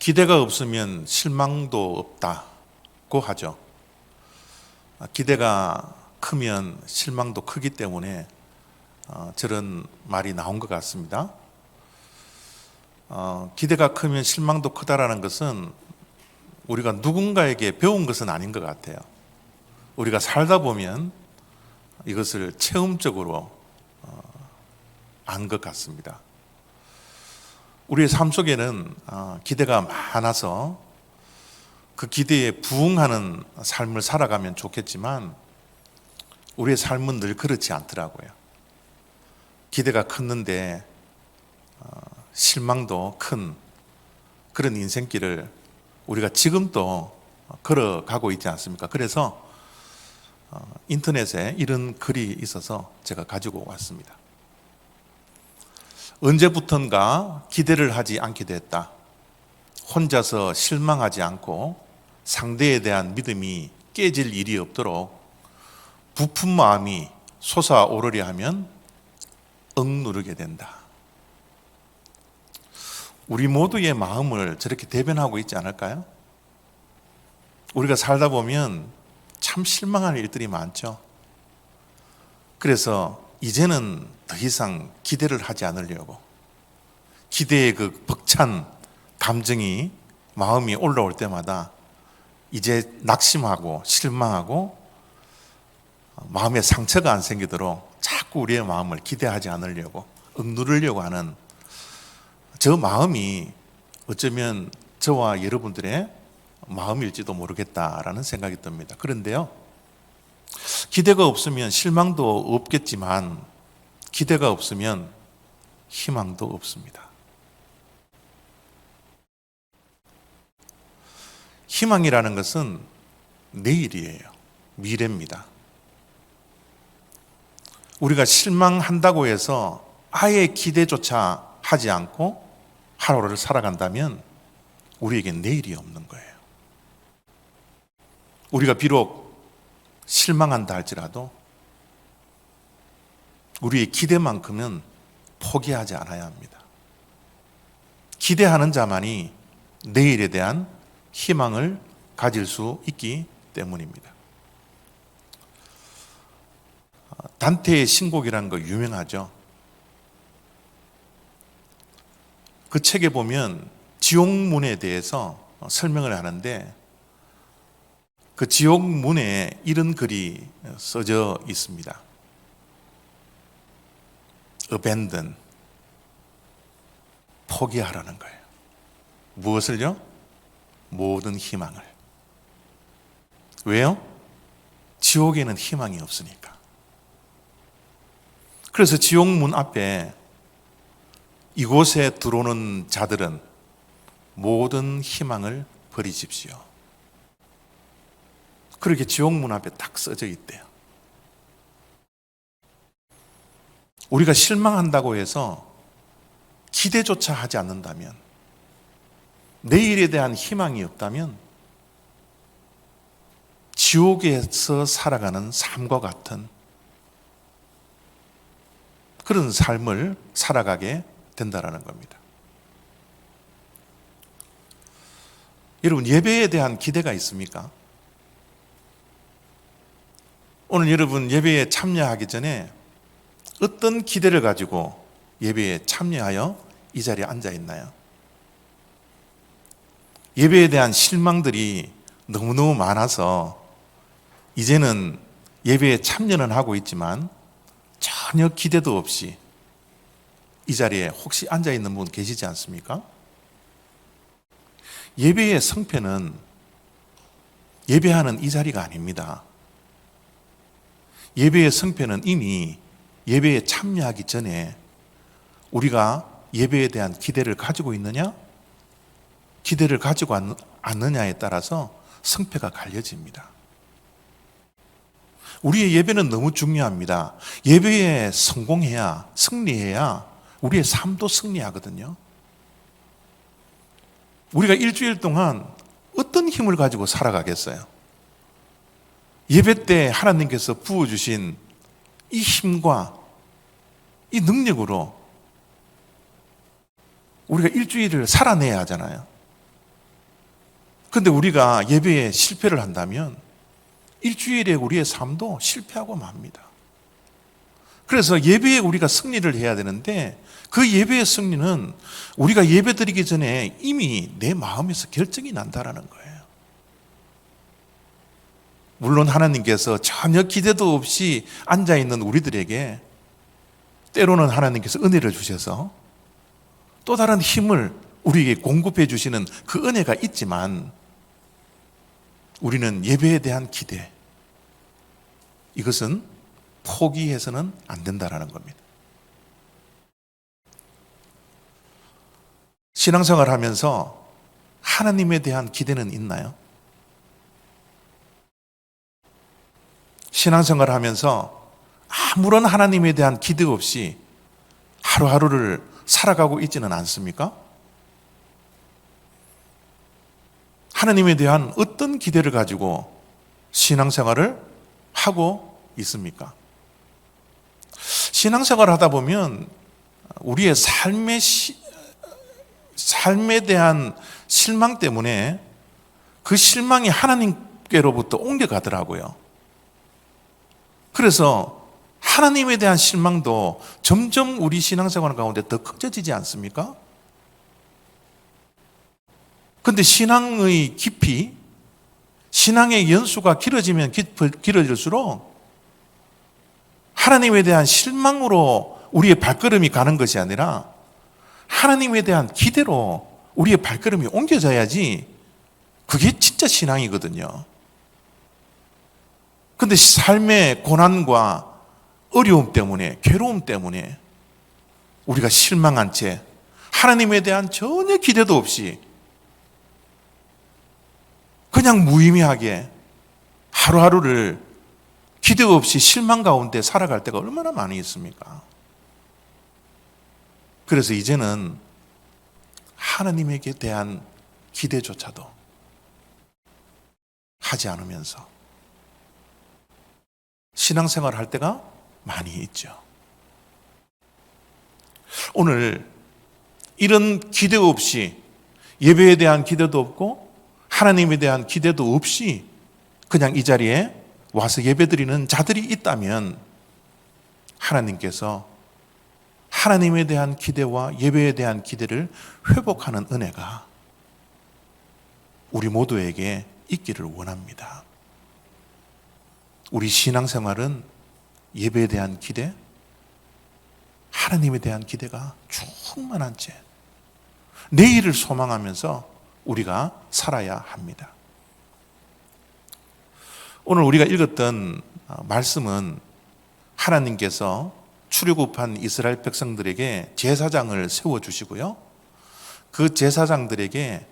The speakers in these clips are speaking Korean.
기대가 없으면 실망도 없다고 하죠. 기대가 크면 실망도 크기 때문에 저런 말이 나온 것 같습니다. 기대가 크면 실망도 크다라는 것은 우리가 누군가에게 배운 것은 아닌 것 같아요. 우리가 살다 보면 이것을 체험적으로 안 것 같습니다. 우리의 삶 속에는 기대가 많아서 그 기대에 부응하는 삶을 살아가면 좋겠지만 우리의 삶은 늘 그렇지 않더라고요. 기대가 컸는데 실망도 큰 그런 인생길을 우리가 지금도 걸어가고 있지 않습니까? 그래서 인터넷에 이런 글이 있어서 제가 가지고 왔습니다. 언제부턴가 기대를 하지 않게 됐다. 혼자서 실망하지 않고 상대에 대한 믿음이 깨질 일이 없도록 부푼 마음이 솟아오르려 하면 억누르게 된다. 우리 모두의 마음을 저렇게 대변하고 있지 않을까요? 우리가 살다 보면 참 실망할 일들이 많죠. 그래서 이제는 더 이상 기대를 하지 않으려고, 기대의 그 벅찬 감정이 마음이 올라올 때마다 이제 낙심하고 실망하고 마음에 상처가 안 생기도록 자꾸 우리의 마음을 기대하지 않으려고 억누르려고 하는 저 마음이 어쩌면 저와 여러분들의 마음일지도 모르겠다라는 생각이 듭니다. 그런데요, 기대가 없으면 실망도 없겠지만 기대가 없으면 희망도 없습니다. 희망이라는 것은 내일이에요. 미래입니다. 우리가 실망한다고 해서 아예 기대조차 하지 않고 하루를 살아간다면 우리에겐 내일이 없는 거예요. 우리가 비록 실망한다 할지라도 우리의 기대만큼은 포기하지 않아야 합니다. 기대하는 자만이 내일에 대한 희망을 가질 수 있기 때문입니다. 단테의 신곡이라는 거 유명하죠. 그 책에 보면 지옥문에 대해서 설명을 하는데 그 지옥문에 이런 글이 써져 있습니다. Abandon, 포기하라는 거예요. 무엇을요? 모든 희망을. 왜요? 지옥에는 희망이 없으니까. 그래서 지옥문 앞에 이곳에 들어오는 자들은 모든 희망을 버리십시오. 그렇게 지옥문 앞에 딱 써져 있대요. 우리가 실망한다고 해서 기대조차 하지 않는다면, 내일에 대한 희망이 없다면 지옥에서 살아가는 삶과 같은 그런 삶을 살아가게 된다는 겁니다. 여러분, 예배에 대한 기대가 있습니까? 오늘 여러분 예배에 참여하기 전에 어떤 기대를 가지고 예배에 참여하여 이 자리에 앉아 있나요? 예배에 대한 실망들이 너무너무 많아서 이제는 예배에 참여는 하고 있지만 전혀 기대도 없이 이 자리에 혹시 앉아 있는 분 계시지 않습니까? 예배의 성패는 예배하는 이 자리가 아닙니다. 예배의 성패는 이미 예배에 참여하기 전에 우리가 예배에 대한 기대를 가지고 있느냐, 기대를 가지고 않느냐에 따라서 성패가 갈려집니다. 우리의 예배는 너무 중요합니다. 예배에 성공해야, 승리해야 우리의 삶도 승리하거든요. 우리가 일주일 동안 어떤 힘을 가지고 살아가겠어요? 예배 때 하나님께서 부어주신 이 힘과 이 능력으로 우리가 일주일을 살아내야 하잖아요. 근데 우리가 예배에 실패를 한다면 일주일에 우리의 삶도 실패하고 맙니다. 그래서 예배에 우리가 승리를 해야 되는데 그 예배의 승리는 우리가 예배 드리기 전에 이미 내 마음에서 결정이 난다라는 거예요. 물론 하나님께서 전혀 기대도 없이 앉아있는 우리들에게 때로는 하나님께서 은혜를 주셔서 또 다른 힘을 우리에게 공급해 주시는 그 은혜가 있지만 우리는 예배에 대한 기대, 이것은 포기해서는 안 된다라는 겁니다. 신앙생활 하면서 하나님에 대한 기대는 있나요? 신앙생활 하면서 아무런 하나님에 대한 기대 없이 하루하루를 살아가고 있지는 않습니까? 하나님에 대한 어떤 기대를 가지고 신앙생활을 하고 있습니까? 신앙생활을 하다 보면 우리의 삶에 대한 실망 때문에 그 실망이 하나님께로부터 옮겨가더라고요. 그래서 하나님에 대한 실망도 점점 우리 신앙생활 가운데 더 커져지지 않습니까? 그런데 신앙의 깊이, 신앙의 연수가 길어지면 길어질수록 하나님에 대한 실망으로 우리의 발걸음이 가는 것이 아니라 하나님에 대한 기대로 우리의 발걸음이 옮겨져야지 그게 진짜 신앙이거든요. 그런데 삶의 고난과 어려움 때문에, 괴로움 때문에 우리가 실망한 채 하나님에 대한 전혀 기대도 없이 그냥 무의미하게 하루하루를 기대 없이 실망 가운데 살아갈 때가 얼마나 많이 있습니까? 그래서 이제는 하나님에게 대한 기대조차도 하지 않으면서 신앙생활을 할 때가 많이 있죠. 오늘 이런 기대 없이, 예배에 대한 기대도 없고 하나님에 대한 기대도 없이 그냥 이 자리에 와서 예배드리는 자들이 있다면 하나님께서 하나님에 대한 기대와 예배에 대한 기대를 회복하는 은혜가 우리 모두에게 있기를 원합니다. 우리 신앙생활은 예배에 대한 기대, 하나님에 대한 기대가 충만한 채 내일을 소망하면서 우리가 살아야 합니다. 오늘 우리가 읽었던 말씀은 하나님께서 출애굽한 이스라엘 백성들에게 제사장을 세워주시고요, 그 제사장들에게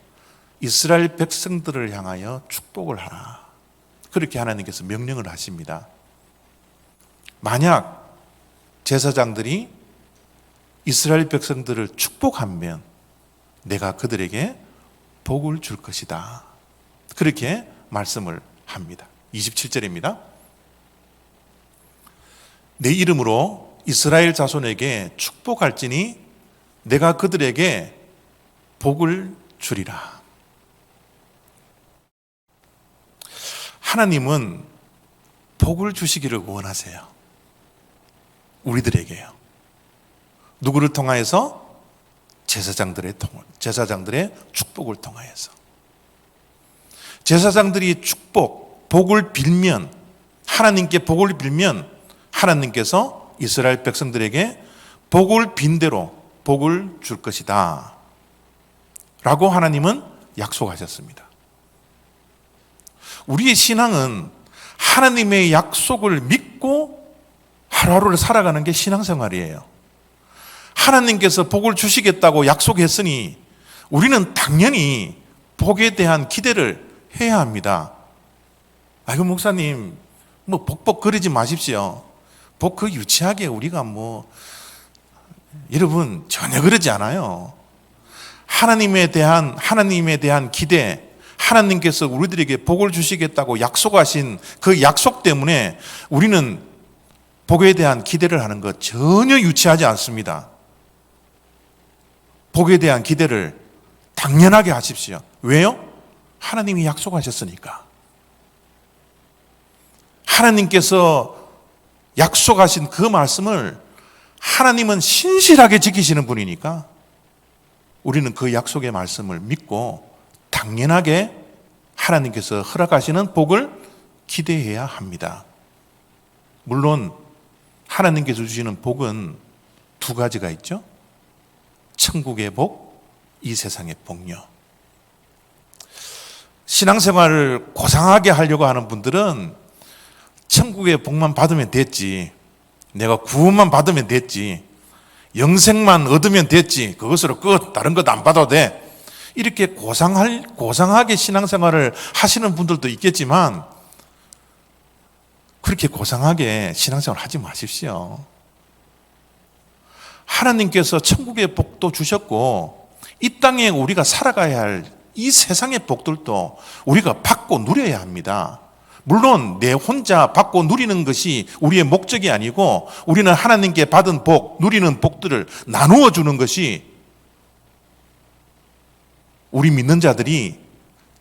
이스라엘 백성들을 향하여 축복을 하라, 그렇게 하나님께서 명령을 하십니다. 만약 제사장들이 이스라엘 백성들을 축복하면 내가 그들에게 복을 줄 것이다, 그렇게 말씀을 합니다. 27절입니다. 내 이름으로 이스라엘 자손에게 축복할지니 내가 그들에게 복을 주리라. 하나님은 복을 주시기를 원하세요. 우리들에게요. 누구를 통하여서? 제사장들의 축복을 통하여서. 제사장들이 복을 빌면, 하나님께 복을 빌면 하나님께서 이스라엘 백성들에게 복을 빈 대로 복을 줄 것이다 라고 하나님은 약속하셨습니다. 우리의 신앙은 하나님의 약속을 믿고 하루하루를 살아가는 게 신앙생활이에요. 하나님께서 복을 주시겠다고 약속했으니 우리는 당연히 복에 대한 기대를 해야 합니다. 아이고 목사님, 복거리지 마십시오. 복 그 유치하게 우리가 여러분 전혀 그러지 않아요. 하나님에 대한 기대, 하나님께서 우리들에게 복을 주시겠다고 약속하신 그 약속 때문에 우리는 복에 대한 기대를 하는 것 전혀 유치하지 않습니다. 복에 대한 기대를 당연하게 하십시오. 왜요? 하나님이 약속하셨으니까. 하나님께서 약속하신 그 말씀을 하나님은 신실하게 지키시는 분이니까 우리는 그 약속의 말씀을 믿고 당연하게 하나님께서 허락하시는 복을 기대해야 합니다. 물론 하나님께서 주시는 복은 두 가지가 있죠. 천국의 복, 이 세상의 복요. 신앙생활을 고상하게 하려고 하는 분들은 천국의 복만 받으면 됐지, 내가 구원만 받으면 됐지, 영생만 얻으면 됐지, 그것으로 끝, 다른 것 안 받아도 돼, 이렇게 고상하게 신앙생활을 하시는 분들도 있겠지만 그렇게 고상하게 신앙생활 하지 마십시오. 하나님께서 천국의 복도 주셨고 이 땅에 우리가 살아가야 할 이 세상의 복들도 우리가 받고 누려야 합니다. 물론 내 혼자 받고 누리는 것이 우리의 목적이 아니고 우리는 하나님께 받은 복, 누리는 복들을 나누어 주는 것이 우리 믿는 자들이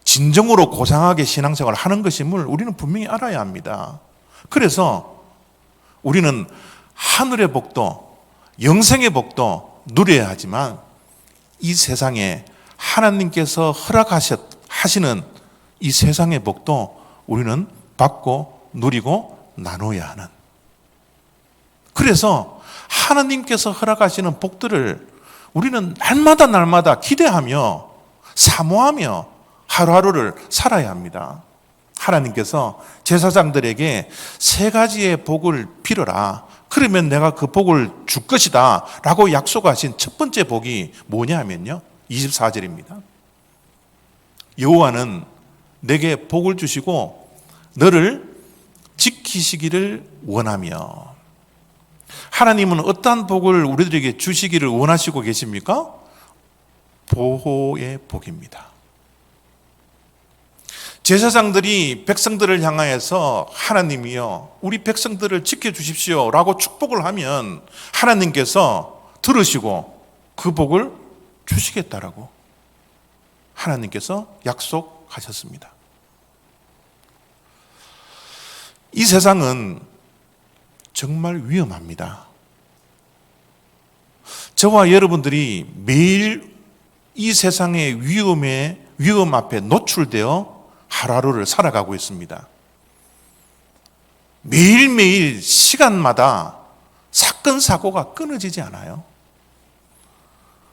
진정으로 고상하게 신앙생활을 하는 것임을 우리는 분명히 알아야 합니다. 그래서 우리는 하늘의 복도, 영생의 복도 누려야 하지만 이 세상에 하나님께서 허락하시는 이 세상의 복도 우리는 받고 누리고 나눠야 하는, 그래서 하나님께서 허락하시는 복들을 우리는 날마다 기대하며 사모하며 하루하루를 살아야 합니다. 하나님께서 제사장들에게 세 가지의 복을 빌어라, 그러면 내가 그 복을 줄 것이다 라고 약속하신 첫 번째 복이 뭐냐 하면요, 24절입니다. 여호와는 내게 복을 주시고 너를 지키시기를 원하며. 하나님은 어떠한 복을 우리들에게 주시기를 원하시고 계십니까? 보호의 복입니다. 제사장들이 백성들을 향하여서 하나님이여 우리 백성들을 지켜주십시오 라고 축복을 하면 하나님께서 들으시고 그 복을 주시겠다라고 하나님께서 약속하셨습니다. 이 세상은 정말 위험합니다. 저와 여러분들이 매일 이 세상의 위험 앞에 노출되어 하루하루를 살아가고 있습니다. 매일매일 시간마다 사건 사고가 끊어지지 않아요.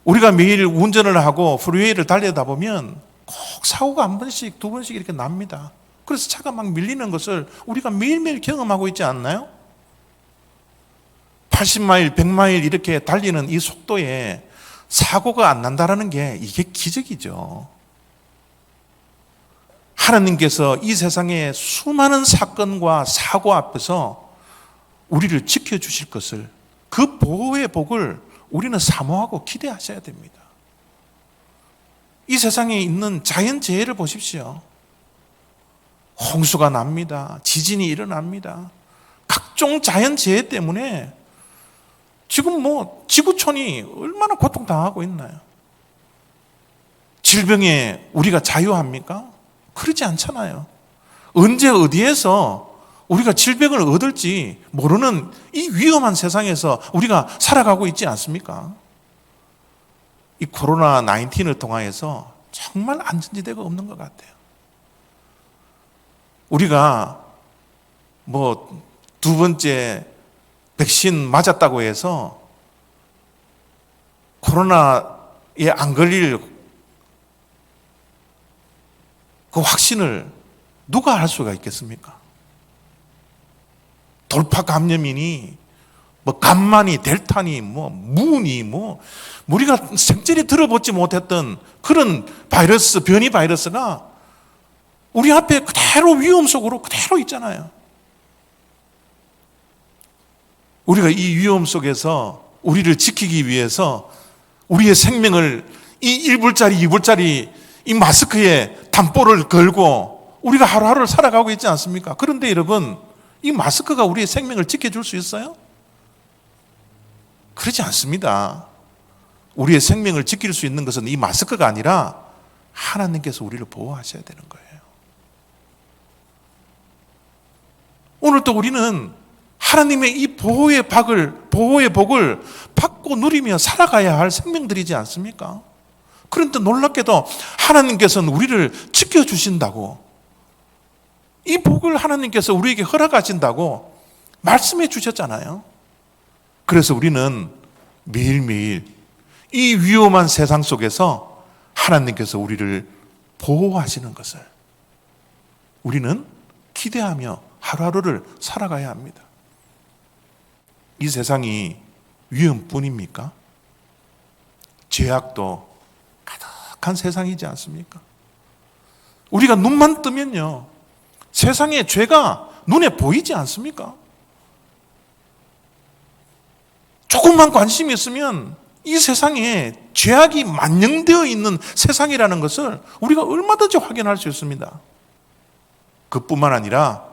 우리가 매일 운전을 하고 프리웨이를 달리다 보면 꼭 사고가 한 번씩 두 번씩 이렇게 납니다. 그래서 차가 막 밀리는 것을 우리가 매일매일 경험하고 있지 않나요? 80마일, 100마일 이렇게 달리는 이 속도에 사고가 안 난다는 게 이게 기적이죠. 하나님께서 이 세상의 수많은 사건과 사고 앞에서 우리를 지켜주실 것을, 그 보호의 복을 우리는 사모하고 기대하셔야 됩니다. 이 세상에 있는 자연재해를 보십시오. 홍수가 납니다. 지진이 일어납니다. 각종 자연재해 때문에 지금 지구촌이 얼마나 고통당하고 있나요? 질병에 우리가 자유합니까? 그러지 않잖아요. 언제 어디에서 우리가 질병을 얻을지 모르는 이 위험한 세상에서 우리가 살아가고 있지 않습니까? 이 코로나 19을 통하여서 정말 안전지대가 없는 것 같아요. 우리가 두 번째 백신 맞았다고 해서 코로나에 안 걸릴 그 확신을 누가 할 수가 있겠습니까? 돌파 감염이니 감마니 델타니 무니 우리가 생전에 들어보지 못했던 그런 바이러스, 변이 바이러스가 우리 앞에 그대로 위험 속으로 그대로 있잖아요. 우리가 이 위험 속에서 우리를 지키기 위해서 우리의 생명을 이 1불짜리 2불짜리 이 마스크에 담보를 걸고 우리가 하루하루를 살아가고 있지 않습니까? 그런데 여러분, 이 마스크가 우리의 생명을 지켜줄 수 있어요? 그렇지 않습니다. 우리의 생명을 지킬 수 있는 것은 이 마스크가 아니라 하나님께서 우리를 보호하셔야 되는 거예요. 오늘 또 우리는 하나님의 이 보호의 복을 받고 누리며 살아가야 할 생명들이지 않습니까? 그런데 놀랍게도 하나님께서는 우리를 지켜주신다고, 이 복을 하나님께서 우리에게 허락하신다고 말씀해 주셨잖아요. 그래서 우리는 매일매일 이 위험한 세상 속에서 하나님께서 우리를 보호하시는 것을 우리는 기대하며 하루하루를 살아가야 합니다. 이 세상이 위험뿐입니까? 죄악도 가득한 세상이지 않습니까? 우리가 눈만 뜨면요, 세상에 죄가 눈에 보이지 않습니까? 조금만 관심이 있으면 이 세상에 죄악이 만연되어 있는 세상이라는 것을 우리가 얼마든지 확인할 수 있습니다. 그뿐만 아니라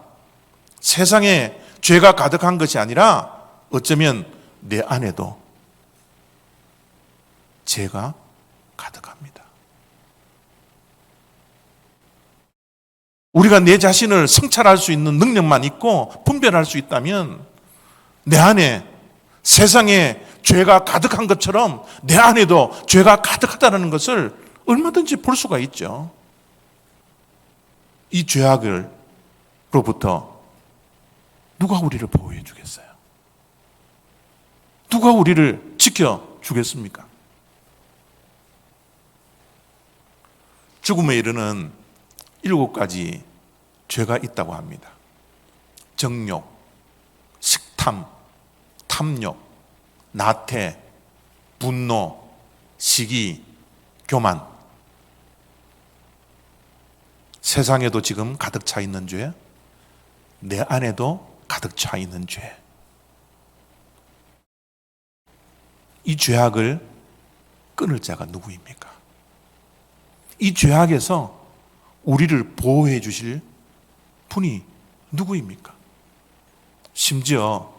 세상에 죄가 가득한 것이 아니라 어쩌면 내 안에도 죄가 가득합니다. 우리가 내 자신을 성찰할 수 있는 능력만 있고 분별할 수 있다면 내 안에 세상에 죄가 가득한 것처럼 내 안에도 죄가 가득하다는 것을 얼마든지 볼 수가 있죠. 이 죄악으로부터 누가 우리를 보호해 주겠어요? 누가 우리를 지켜주겠습니까? 죽음에 이르는 7가지 죄가 있다고 합니다. 정욕, 식탐, 탐욕, 나태, 분노, 시기, 교만. 세상에도 지금 가득 차 있는 죄, 내 안에도 가득 차 있는 죄. 이 죄악을 끊을 자가 누구입니까? 이 죄악에서 우리를 보호해 주실 분이 누구입니까? 심지어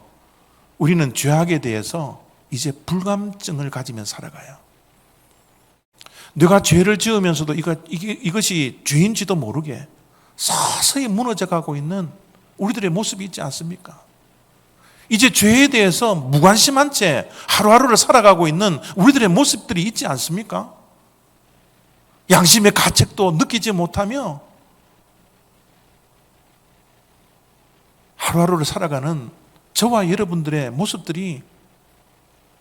우리는 죄악에 대해서 이제 불감증을 가지면 살아가요. 내가 죄를 지으면서도 이것이 죄인지도 모르게 서서히 무너져 가고 있는 우리들의 모습이 있지 않습니까? 이제 죄에 대해서 무관심한 채 하루하루를 살아가고 있는 우리들의 모습들이 있지 않습니까? 양심의 가책도 느끼지 못하며 하루하루를 살아가는 저와 여러분들의 모습들이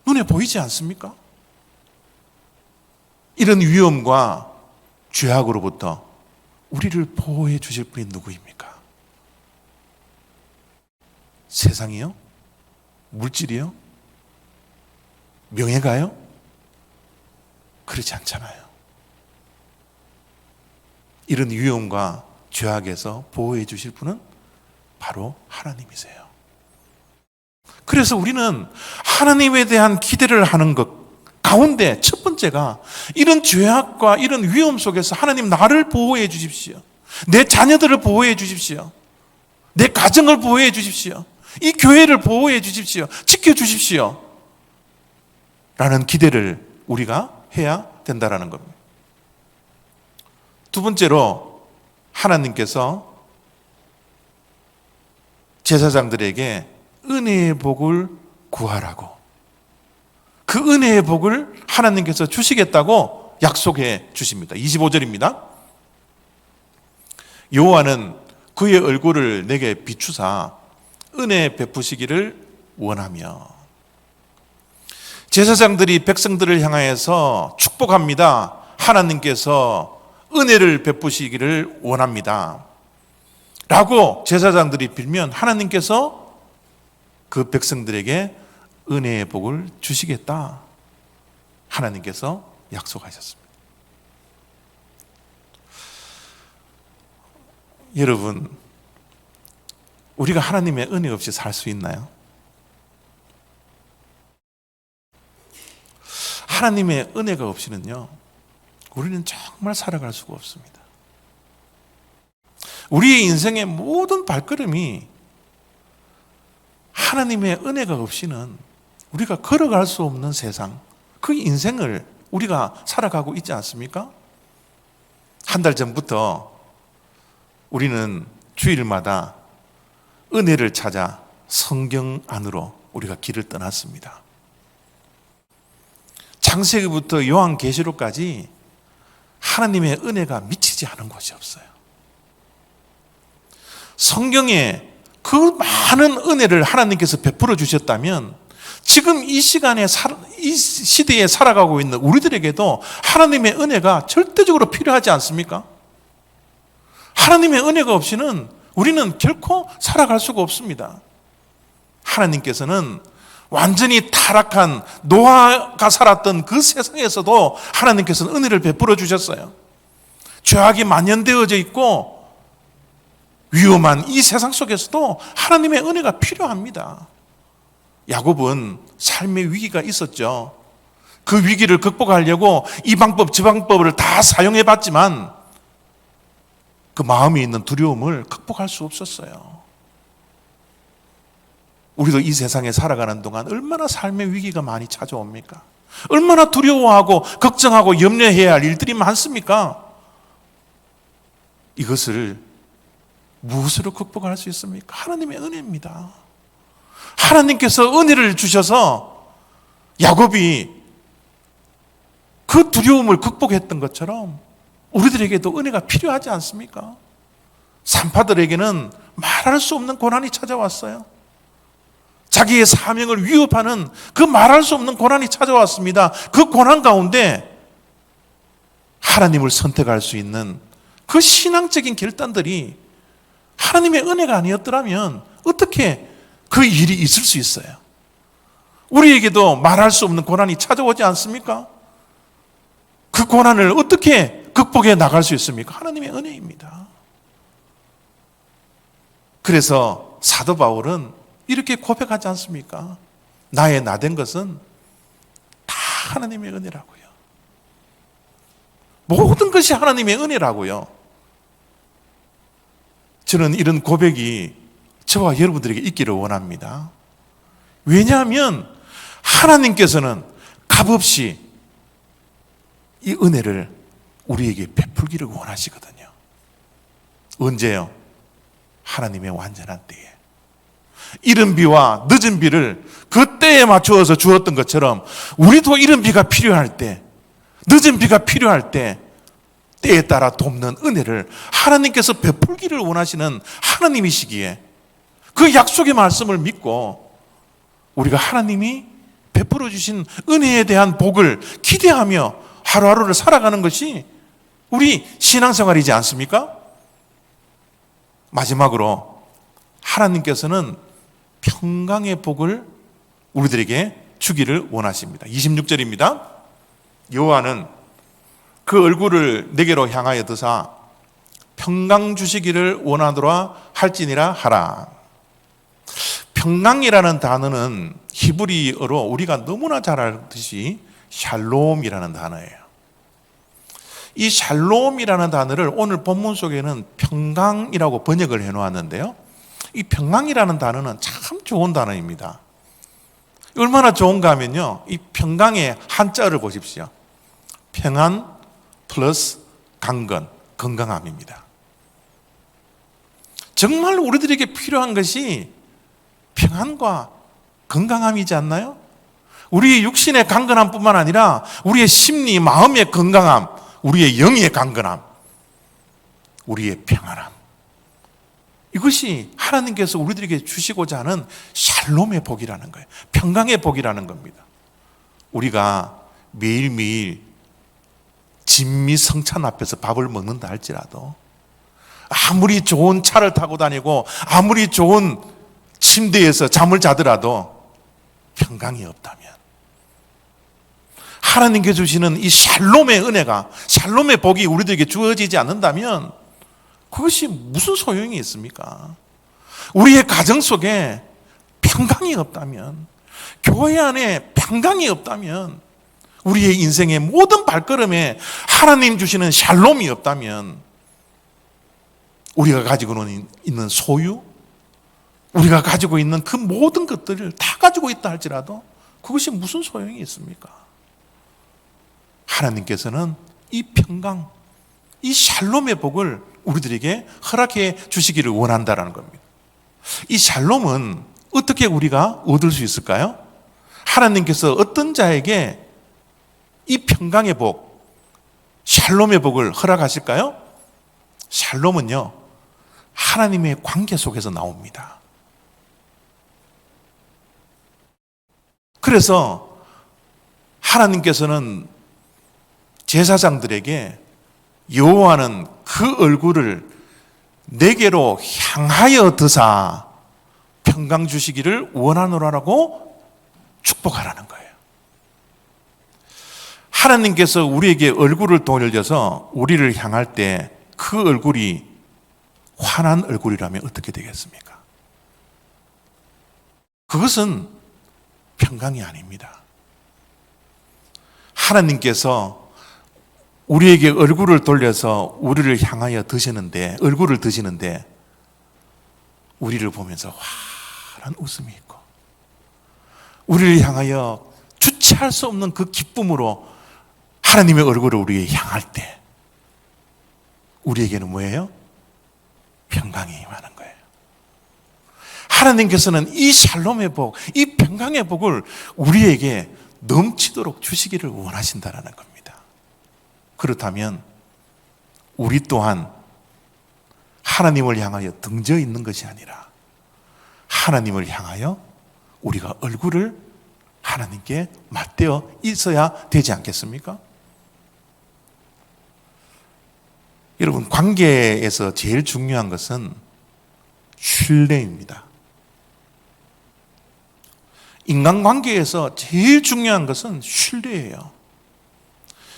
눈에 보이지 않습니까? 이런 위험과 죄악으로부터 우리를 보호해 주실 분이 누구입니까? 세상이요? 물질이요? 명예가요? 그렇지 않잖아요. 이런 위험과 죄악에서 보호해 주실 분은 바로 하나님이세요. 그래서 우리는 하나님에 대한 기대를 하는 것 가운데 첫 번째가 이런 죄악과 이런 위험 속에서 하나님 나를 보호해 주십시오. 내 자녀들을 보호해 주십시오. 내 가정을 보호해 주십시오. 이 교회를 보호해 주십시오. 지켜주십시오. 라는 기대를 우리가 해야 된다는 겁니다. 두 번째로 하나님께서 제사장들에게 은혜의 복을 구하라고, 그 은혜의 복을 하나님께서 주시겠다고 약속해 주십니다. 25절입니다. 여호와는 그의 얼굴을 내게 비추사 은혜 베푸시기를 원하며. 제사장들이 백성들을 향하여서 축복합니다. 하나님께서 은혜를 베푸시기를 원합니다 라고 제사장들이 빌면 하나님께서 그 백성들에게 은혜의 복을 주시겠다 하나님께서 약속하셨습니다. 여러분, 우리가 하나님의 은혜 없이 살 수 있나요? 하나님의 은혜가 없이는요, 우리는 정말 살아갈 수가 없습니다. 우리의 인생의 모든 발걸음이 하나님의 은혜가 없이는 우리가 걸어갈 수 없는 세상, 그 인생을 우리가 살아가고 있지 않습니까? 한 달 전부터 우리는 주일마다 은혜를 찾아 성경 안으로 우리가 길을 떠났습니다. 창세기부터 요한계시록까지 하나님의 은혜가 미치지 않은 곳이 없어요. 성경에 그 많은 은혜를 하나님께서 베풀어 주셨다면 지금 이 시간에 이 시대에 살아가고 있는 우리들에게도 하나님의 은혜가 절대적으로 필요하지 않습니까? 하나님의 은혜가 없이는 우리는 결코 살아갈 수가 없습니다. 하나님께서는 완전히 타락한 노아가 살았던 그 세상에서도 하나님께서는 은혜를 베풀어 주셨어요. 죄악이 만연되어져 있고 위험한 이 세상 속에서도 하나님의 은혜가 필요합니다. 야곱은 삶의 위기가 있었죠. 그 위기를 극복하려고 이 방법 저 방법을 다 사용해 봤지만 그 마음에 있는 두려움을 극복할 수 없었어요. 우리도 이 세상에 살아가는 동안 얼마나 삶의 위기가 많이 찾아옵니까? 얼마나 두려워하고 걱정하고 염려해야 할 일들이 많습니까? 이것을 무엇으로 극복할 수 있습니까? 하나님의 은혜입니다. 하나님께서 은혜를 주셔서 야곱이 그 두려움을 극복했던 것처럼 우리들에게도 은혜가 필요하지 않습니까? 산파들에게는 말할 수 없는 고난이 찾아왔어요. 자기의 사명을 위협하는 그 말할 수 없는 고난이 찾아왔습니다. 그 고난 가운데 하나님을 선택할 수 있는 그 신앙적인 결단들이 하나님의 은혜가 아니었더라면 어떻게 그 일이 있을 수 있어요? 우리에게도 말할 수 없는 고난이 찾아오지 않습니까? 그 고난을 어떻게 극복해 나갈 수 있습니까? 하나님의 은혜입니다. 그래서 사도 바울은 이렇게 고백하지 않습니까? 나의 나된 것은 다 하나님의 은혜라고요. 모든 것이 하나님의 은혜라고요. 저는 이런 고백이 저와 여러분들에게 있기를 원합니다. 왜냐하면 하나님께서는 값없이 이 은혜를 우리에게 베풀기를 원하시거든요. 언제요? 하나님의 완전한 때에. 이른 비와 늦은 비를 그 때에 맞추어서 주었던 것처럼 우리도 이른 비가 필요할 때, 늦은 비가 필요할 때 때에 따라 돕는 은혜를 하나님께서 베풀기를 원하시는 하나님이시기에 그 약속의 말씀을 믿고 우리가 하나님이 베풀어 주신 은혜에 대한 복을 기대하며 하루하루를 살아가는 것이 우리 신앙생활이지 않습니까? 마지막으로 하나님께서는 평강의 복을 우리들에게 주기를 원하십니다. 26절입니다. 여호와는 그 얼굴을 내게로 향하여 드사 평강 주시기를 원하노라 할지니라 하라. 평강이라는 단어는 히브리어로 우리가 너무나 잘 알듯이 샬롬이라는 단어예요. 이 샬롬이라는 단어를 오늘 본문 속에는 평강이라고 번역을 해놓았는데요. 이 평강이라는 단어는 참 좋은 단어입니다. 얼마나 좋은가 하면요, 이 평강의 한자를 보십시오. 평안 플러스 강건, 건강함입니다. 정말 우리들에게 필요한 것이 평안과 건강함이지 않나요? 우리의 육신의 강건함뿐만 아니라 우리의 심리, 마음의 건강함, 우리의 영의 강건함, 우리의 평안함, 이것이 하나님께서 우리들에게 주시고자 하는 샬롬의 복이라는 거예요. 평강의 복이라는 겁니다. 우리가 매일매일 진미 성찬 앞에서 밥을 먹는다 할지라도 아무리 좋은 차를 타고 다니고 아무리 좋은 침대에서 잠을 자더라도 평강이 없다면, 하나님께 주시는 이 샬롬의 은혜가, 샬롬의 복이 우리들에게 주어지지 않는다면 그것이 무슨 소용이 있습니까? 우리의 가정 속에 평강이 없다면, 교회 안에 평강이 없다면, 우리의 인생의 모든 발걸음에 하나님 주시는 샬롬이 없다면, 우리가 가지고 있는 소유, 우리가 가지고 있는 그 모든 것들을 다 가지고 있다 할지라도 그것이 무슨 소용이 있습니까? 하나님께서는 이 평강, 이 샬롬의 복을 우리들에게 허락해 주시기를 원한다라는 겁니다. 이 샬롬은 어떻게 우리가 얻을 수 있을까요? 하나님께서 어떤 자에게 이 평강의 복, 샬롬의 복을 허락하실까요? 샬롬은요, 하나님의 관계 속에서 나옵니다. 그래서 하나님께서는 제사장들에게 여호와는 그 얼굴을 내게로 향하여 드사 평강 주시기를 원하노라라고 축복하라는 거예요. 하나님께서 우리에게 얼굴을 돌려서 우리를 향할 때 그 얼굴이 환한 얼굴이라면 어떻게 되겠습니까? 그것은 평강이 아닙니다. 하나님께서 우리에게 얼굴을 돌려서 우리를 향하여 드시는데, 얼굴을 드시는데 우리를 보면서 환한 웃음이 있고, 우리를 향하여 주체할 수 없는 그 기쁨으로 하나님의 얼굴을 우리에게 향할 때 우리에게는 뭐예요? 평강이 임하는 거예요. 하나님께서는 이 샬롬의 복, 이 평강의 복을 우리에게 넘치도록 주시기를 원하신다는 겁니다. 그렇다면 우리 또한 하나님을 향하여 등져 있는 것이 아니라 하나님을 향하여 우리가 얼굴을 하나님께 맞대어 있어야 되지 않겠습니까? 여러분, 관계에서 제일 중요한 것은 신뢰입니다. 인간관계에서 제일 중요한 것은 신뢰예요.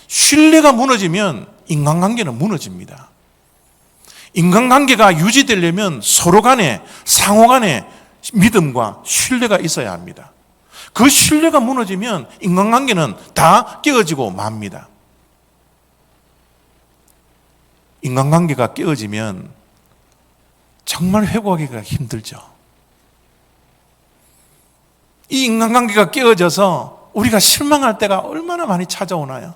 신뢰가 무너지면 인간관계는 무너집니다. 인간관계가 유지되려면 서로 간에, 상호 간에 믿음과 신뢰가 있어야 합니다. 그 신뢰가 무너지면 인간관계는 다 깨어지고 맙니다. 인간관계가 깨어지면 정말 회복하기가 힘들죠. 이 인간관계가 깨어져서 우리가 실망할 때가 얼마나 많이 찾아오나요?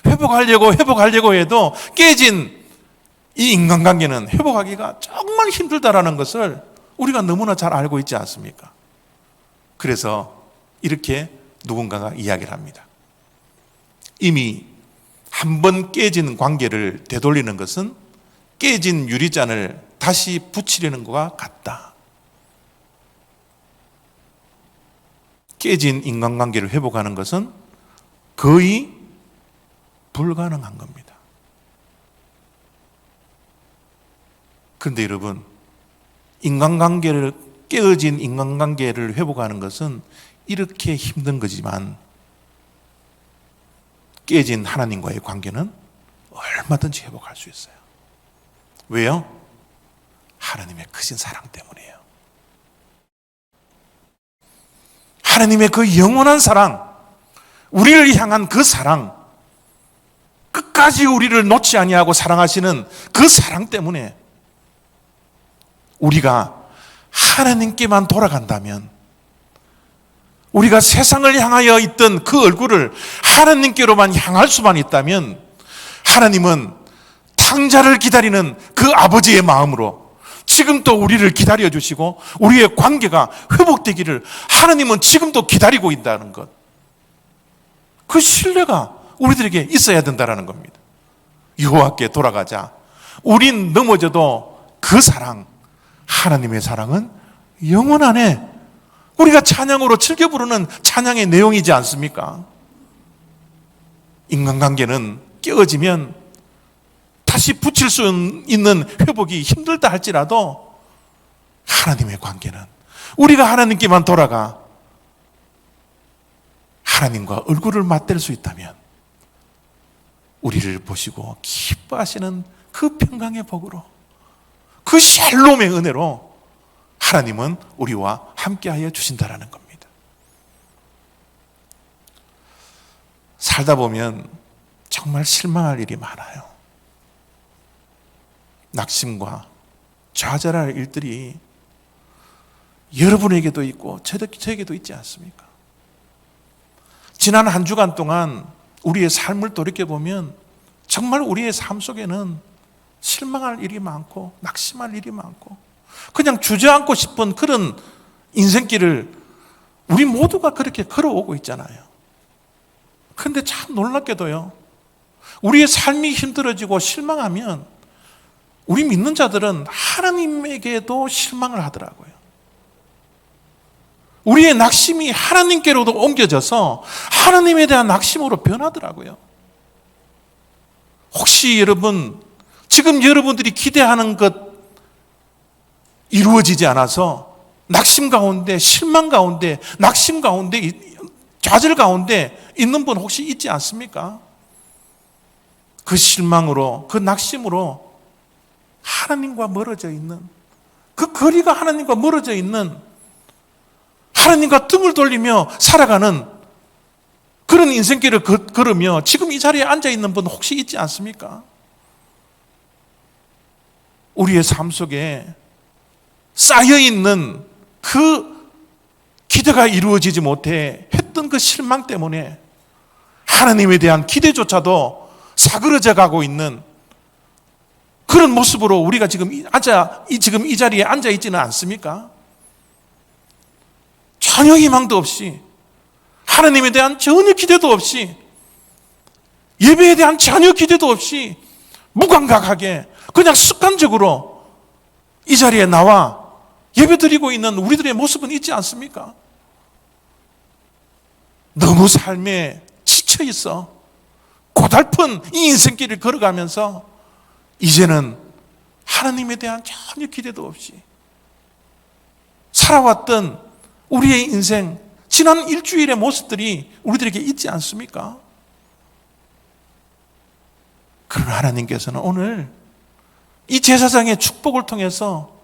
회복하려고 해도 깨진 이 인간관계는 회복하기가 정말 힘들다라는 것을 우리가 너무나 잘 알고 있지 않습니까? 그래서 이렇게 누군가가 이야기를 합니다. 이미 한 번 깨진 관계를 되돌리는 것은 깨진 유리잔을 다시 붙이려는 것과 같다. 깨진 인간관계를 회복하는 것은 거의 불가능한 겁니다. 그런데 여러분, 깨어진 인간관계를 회복하는 것은 이렇게 힘든 거지만 깨진 하나님과의 관계는 얼마든지 회복할 수 있어요. 왜요? 하나님의 크신 사랑 때문이에요. 하나님의 그 영원한 사랑, 우리를 향한 그 사랑, 끝까지 우리를 놓지 아니하고 사랑하시는 그 사랑 때문에 우리가 하나님께만 돌아간다면, 우리가 세상을 향하여 있던 그 얼굴을 하나님께로만 향할 수만 있다면, 하나님은 탕자를 기다리는 그 아버지의 마음으로 지금도 우리를 기다려주시고 우리의 관계가 회복되기를 하나님은 지금도 기다리고 있다는 것, 그 신뢰가 우리들에게 있어야 된다는 겁니다. 여호와께 돌아가자. 우린 넘어져도 그 사랑, 하나님의 사랑은 영원하네. 우리가 찬양으로 즐겨 부르는 찬양의 내용이지 않습니까? 인간관계는 깨어지면 다시 붙일 수 있는 회복이 힘들다 할지라도 하나님의 관계는 우리가 하나님께만 돌아가 하나님과 얼굴을 맞댈 수 있다면 우리를 보시고 기뻐하시는 그 평강의 복으로, 그 샬롬의 은혜로 하나님은 우리와 함께하여 주신다라는 겁니다. 살다 보면 정말 실망할 일이 많아요. 낙심과 좌절할 일들이 여러분에게도 있고 저에게도 있지 않습니까? 지난 한 주간 동안 우리의 삶을 돌이켜보면 정말 우리의 삶 속에는 실망할 일이 많고 낙심할 일이 많고 그냥 주저앉고 싶은 그런 인생길을 우리 모두가 그렇게 걸어오고 있잖아요. 그런데 참 놀랍게도요, 우리의 삶이 힘들어지고 실망하면 우리 믿는 자들은 하나님에게도 실망을 하더라고요. 우리의 낙심이 하나님께로도 옮겨져서 하나님에 대한 낙심으로 변하더라고요. 혹시 여러분, 지금 여러분들이 기대하는 것 이루어지지 않아서 낙심 가운데, 실망 가운데, 낙심 가운데, 좌절 가운데 있는 분 혹시 있지 않습니까? 그 실망으로, 그 낙심으로 하나님과 멀어져 있는, 그 거리가 하나님과 멀어져 있는, 하나님과 등을 돌리며 살아가는 그런 인생길을 걸으며 지금 이 자리에 앉아 있는 분 혹시 있지 않습니까? 우리의 삶 속에 쌓여있는 그 기대가 이루어지지 못해 했던 그 실망 때문에 하나님에 대한 기대조차도 사그러져 가고 있는 그런 모습으로 우리가 지금 이 자리에 앉아 있지는 않습니까? 전혀 희망도 없이, 하나님에 대한 전혀 기대도 없이, 예배에 대한 전혀 기대도 없이 무감각하게 그냥 습관적으로 이 자리에 나와 예배드리고 있는 우리들의 모습은 있지 않습니까? 너무 삶에 지쳐 있어 고달픈 이 인생길을 걸어가면서 이제는 하나님에 대한 전혀 기대도 없이 살아왔던 우리의 인생, 지난 일주일의 모습들이 우리들에게 있지 않습니까? 그러나 하나님께서는 오늘 이 제사장의 축복을 통해서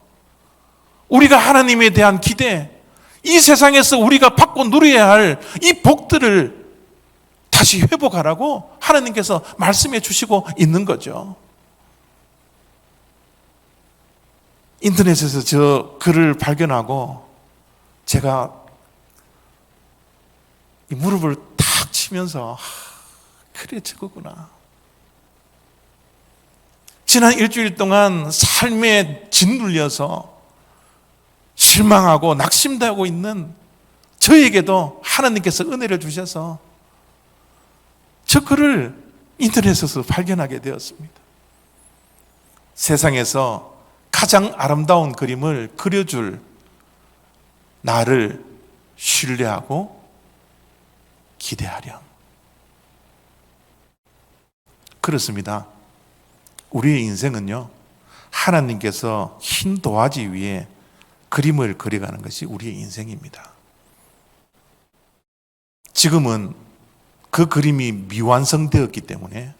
우리가 하나님에 대한 기대, 이 세상에서 우리가 받고 누려야 할 이 복들을 다시 회복하라고 하나님께서 말씀해 주시고 있는 거죠. 인터넷에서 저 글을 발견하고 제가 이 무릎을 탁 치면서 그래 저거구나. 지난 일주일 동안 삶에 짓눌려서 실망하고 낙심되고 있는 저에게도 하나님께서 은혜를 주셔서 저 글을 인터넷에서 발견하게 되었습니다. 세상에서 가장 아름다운 그림을 그려줄 나를 신뢰하고 기대하렴. 그렇습니다. 우리의 인생은요, 하나님께서 흰 도화지 위에 그림을 그려가는 것이 우리의 인생입니다. 지금은 그 그림이 미완성되었기 때문에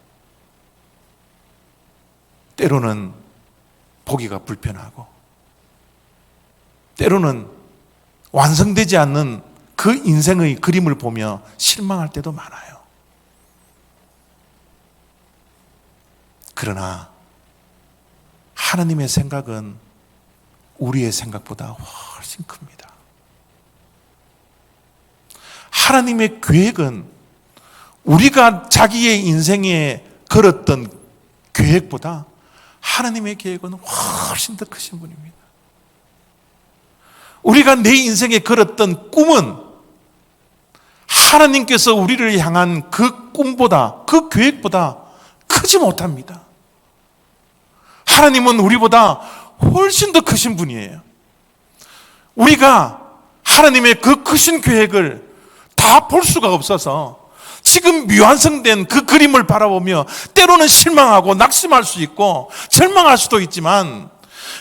때로는 보기가 불편하고 때로는 완성되지 않는 그 인생의 그림을 보며 실망할 때도 많아요. 그러나 하나님의 생각은 우리의 생각보다 훨씬 큽니다. 하나님의 계획은 우리가 자기의 인생에 걸었던 계획보다 하나님의 계획은 훨씬 더 크신 분입니다. 우리가 내 인생에 걸었던 꿈은 하나님께서 우리를 향한 그 꿈보다, 그 계획보다 크지 못합니다. 하나님은 우리보다 훨씬 더 크신 분이에요. 우리가 하나님의 그 크신 계획을 다 볼 수가 없어서 지금 미완성된 그 그림을 바라보며 때로는 실망하고 낙심할 수 있고 절망할 수도 있지만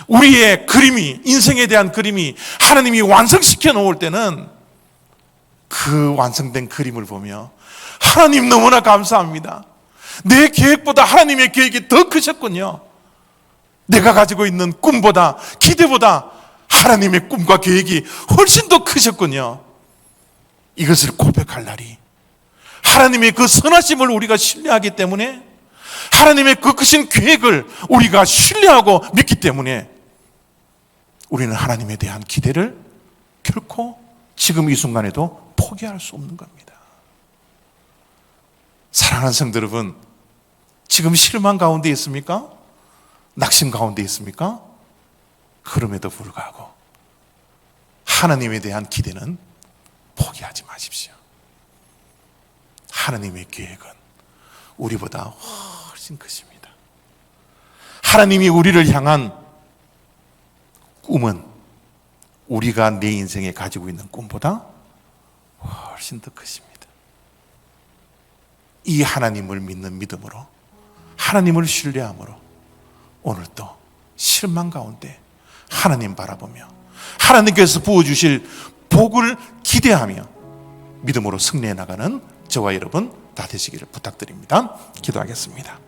우리의 그림이, 인생에 대한 그림이 하나님이 완성시켜 놓을 때는 그 완성된 그림을 보며 하나님 너무나 감사합니다. 내 계획보다 하나님의 계획이 더 크셨군요. 내가 가지고 있는 꿈보다, 기대보다 하나님의 꿈과 계획이 훨씬 더 크셨군요. 이것을 고백할 날이, 하나님의 그 선하심을 우리가 신뢰하기 때문에, 하나님의 그 크신 계획을 우리가 신뢰하고 믿기 때문에 우리는 하나님에 대한 기대를 결코 지금 이 순간에도 포기할 수 없는 겁니다. 사랑하는 성도 여러분, 지금 실망 가운데 있습니까? 낙심 가운데 있습니까? 그럼에도 불구하고 하나님에 대한 기대는 포기하지 마십시오. 하나님의 계획은 우리보다 훨씬 크십니다. 하나님이 우리를 향한 꿈은 우리가 내 인생에 가지고 있는 꿈보다 훨씬 더 크십니다. 이 하나님을 믿는 믿음으로, 하나님을 신뢰함으로 오늘도 실망 가운데 하나님 바라보며 하나님께서 부어주실 복을 기대하며 믿음으로 승리해 나가는 저와 여러분 다 되시기를 부탁드립니다. 기도하겠습니다.